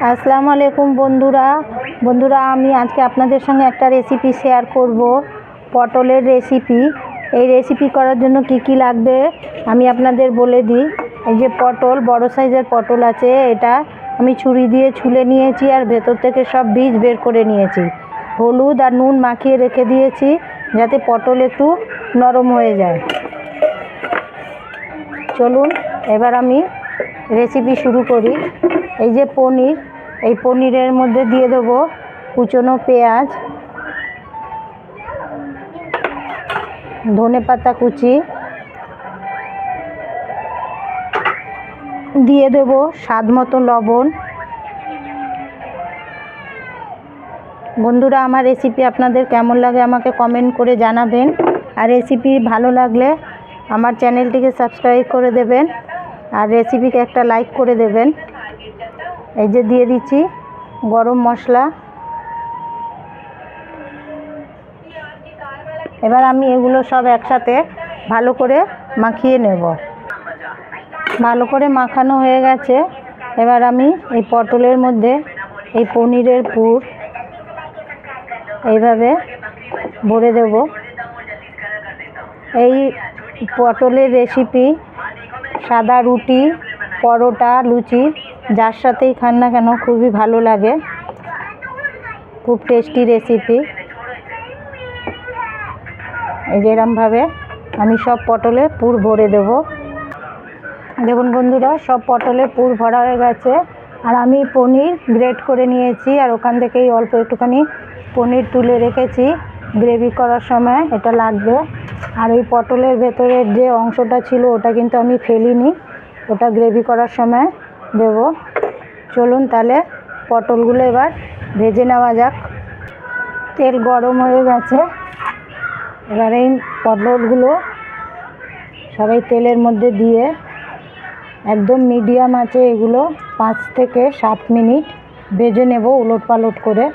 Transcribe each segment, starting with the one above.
আসসালামু আলাইকুম বন্ধুরা আমি আজকে আপনাদের সঙ্গে একটা রেসিপি শেয়ার করব, পটলের রেসিপি। এই রেসিপি করার জন্য কি লাগবে আমি আপনাদের বলে দিই। এই যে পটল, বড় সাইজের পটল আছে, এটা আমি ছুরি দিয়ে ছুলে নিয়েছি আর ভেতর থেকে সব বীজ বের করে নিয়েছি। হলুদ আর নুন মাখিয়ে রেখে দিয়েছি যাতে পটল একটু নরম হয়ে যায়। চলুন এবার আমি রেসিপি শুরু করি। এই যে পনির, এই পনিরের মধ্যে দিয়ে দেবো কুচনো পেঁয়াজ, ধনেপাতা কুচি, দিয়ে দেবো স্বাদ মতো লবণ। বন্ধুরা, আমার রেসিপি আপনাদের কেমন লাগে আমাকে কমেন্ট করে জানাবেন, আর রেসিপি ভালো লাগলে আমার চ্যানেলটিকে সাবস্ক্রাইব করে দেবেন আর রেসিপিকে একটা লাইক করে দেবেন। এই যে দিয়ে দিচ্ছি গরম মশলা। এবার আমি এগুলো সব একসাথে ভালো করে মাখিয়ে নেব। ভালো করে মাখানো হয়ে গেছে। এবার আমি এই পটলের মধ্যে এই পনিরের পুর এইভাবে ভরে দেব। এই পটলের রেসিপি সাদা রুটি, পরোটা, লুচি যার সাথেই খান না কেন খুবই ভালো লাগে, খুব টেস্টি রেসিপি। এই যে এরমভাবে আমি সব পটলে পুর ভরে দেব। দেখুন বন্ধুরা, সব পটলে পুর ভরা হয়ে গেছে। আর আমি পনির গ্রেট করে নিয়েছি আর ওখান থেকেই অল্প একটুখানি পনির তুলে রেখেছি, গ্রেভি করার সময় এটা লাগবে। আর ওই পটলের ভেতরের যে অংশটা ছিল ওটা কিন্তু আমি ফেলিনি, ওটা গ্রেভি করার সময় দেব। চলুন তাহলে পটলগুলো এবার ভেজে নেওয়া যাক। তেল গরম হয়ে গেছে। এবার এই পটলগুলো সবাই তেলের মধ্যে দিয়ে একদম মিডিয়াম আঁচে এগুলো 5 থেকে 7 মিনিট ভেজে নেব উলট পালট করে।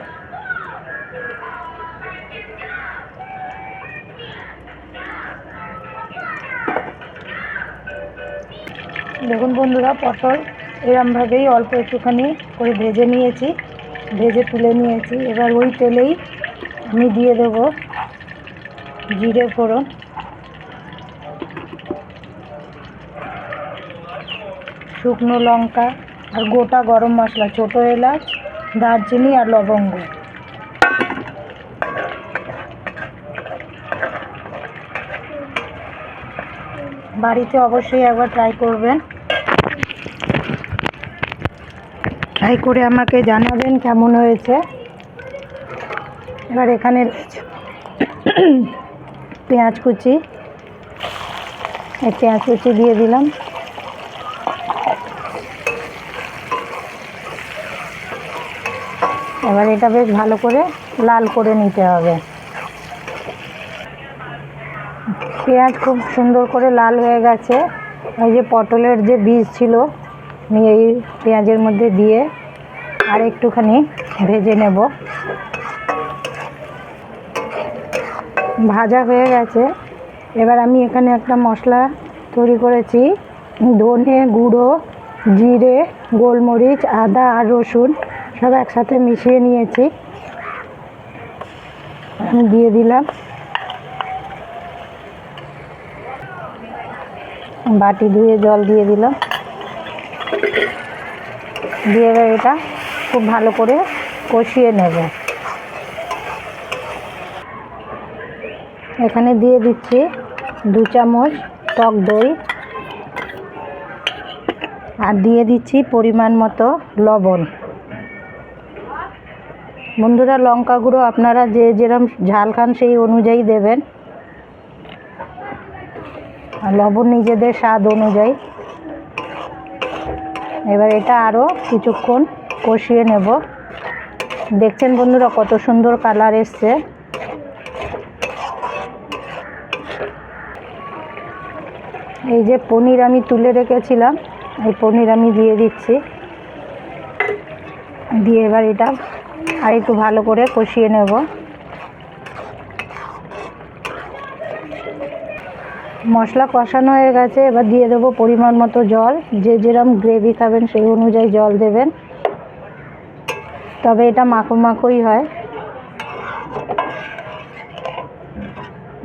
দেখুন বন্ধুরা, পটল এরমভাবেই অল্প একটুখানি করে ভেজে নিয়েছি, ভেজে তুলে নিয়েছি। এবার ওই তেলেই আমি দিয়ে দেব জিরে ফোড়ন, শুকনো লঙ্কা আর গোটা গরম মশলা, ছোটো এলাচ, দারচিনি আর লবঙ্গ। বাড়িতে অবশ্যই একবার ট্রাই করবেন, ট্রাই করে আমাকে জানাবেন কেমন হয়েছে। এবার এখানে পেঁয়াজ কুচি, এই পেঁয়াজ কুচি দিয়ে দিলাম। এবার এটা বেশ ভালো করে লাল করে নিতে হবে। পেঁয়াজ খুব সুন্দর করে লাল হয়ে গেছে। এই যে পটলের যে বীজ ছিল আমি এই পেঁয়াজের মধ্যে দিয়ে আর একটুখানি ভেজে নেব। ভাজা হয়ে গেছে। এবার আমি এখানে একটা মশলা তৈরি করেছি, ধনে গুঁড়ো, জিরে, গোলমরিচ, আদা আর রসুন সব একসাথে মিশিয়ে নিয়েছি, আমি দিয়ে দিলাম। বাটি ধুয়ে জল দিয়ে দিলাম, দিয়ে এবার এটা খুব ভালো করে কষিয়ে নেব। এখানে দিয়ে দিচ্ছি 2 চামচ টক দই আর দিয়ে দিচ্ছি পরিমাণ মতো লবণ। বন্ধুরা, লঙ্কা গুঁড়ো আপনারা যে যেরকম ঝাল খান সেই অনুযায়ী দেবেন, আর লবণ নিজেদের স্বাদ অনুযায়ী। এবার এটা আরও কিছুক্ষণ কষিয়ে নেব। দেখছেন বন্ধুরা কত সুন্দর কালার এসছে। এই যে পনির আমি তুলে রেখেছিলাম, এই পনির আমি দিয়ে দিচ্ছি, দিয়ে এবার এটা আর একটু ভালো করে কষিয়ে নেব। মশলা কষানো হয়ে গেছে। এবার দিয়ে দেবো পরিমাণ মতো জল, যে যেরকম গ্রেভি খাবেন সেই অনুযায়ী জল দেবেন। তবে এটা মাখো মাখোই হয়।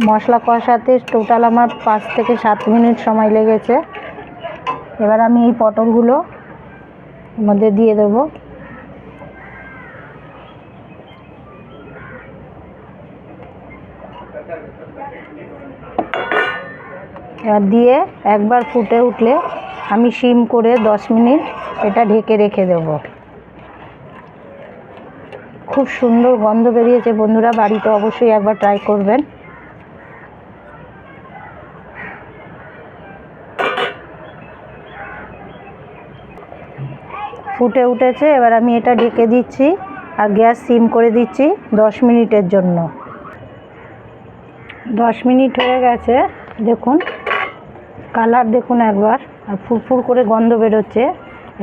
মশলা কষাতে টোটাল আমার 5 থেকে 7 মিনিট সময় লেগেছে। এবার আমি এই পটলগুলো এর মধ্যে দিয়ে দেবো। এবার দিয়ে একবার ফুটে উঠলে আমি সিম করে 10 মিনিট এটা ঢেকে রেখে দেব। খুব সুন্দর গন্ধ বেরিয়েছে বন্ধুরা, বাড়িতে অবশ্যই একবার ট্রাই করবেন। ফুটে উঠেছে, এবার আমি এটা ঢেকে দিচ্ছি আর গ্যাস সিম করে দিচ্ছি 10 মিনিটের জন্য। 10 মিনিট হয়ে গেছে, দেখুন কালার দেখুন একবার, আর ফুরফুর করে গন্ধ বেরোচ্ছে।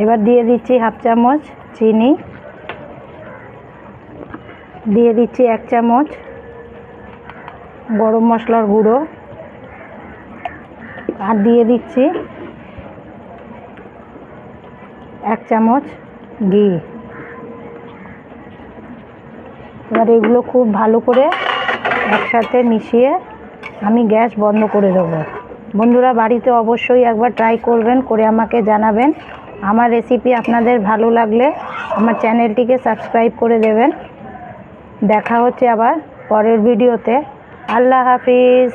এবার দিয়ে দিচ্ছি 1/2 চামচ চিনি, দিয়ে দিচ্ছি 1 চামচ গরম মশলার গুঁড়ো, আর দিয়ে দিচ্ছি 1 চামচ ঘি। এবার এগুলো খুব ভালো করে একসাথে মিশিয়ে আমি গ্যাস বন্ধ করে দেবো। বন্ধুরা বাড়িতে অবশ্যই একবার ট্রাই করবেন, করে আমাকে জানাবেন। আমার রেসিপি আপনাদের ভালো লাগলে আমার চ্যানেলটিকে সাবস্ক্রাইব করে দেবেন। দেখা হচ্ছে আবার পরের ভিডিওতে। আল্লাহ হাফিজ।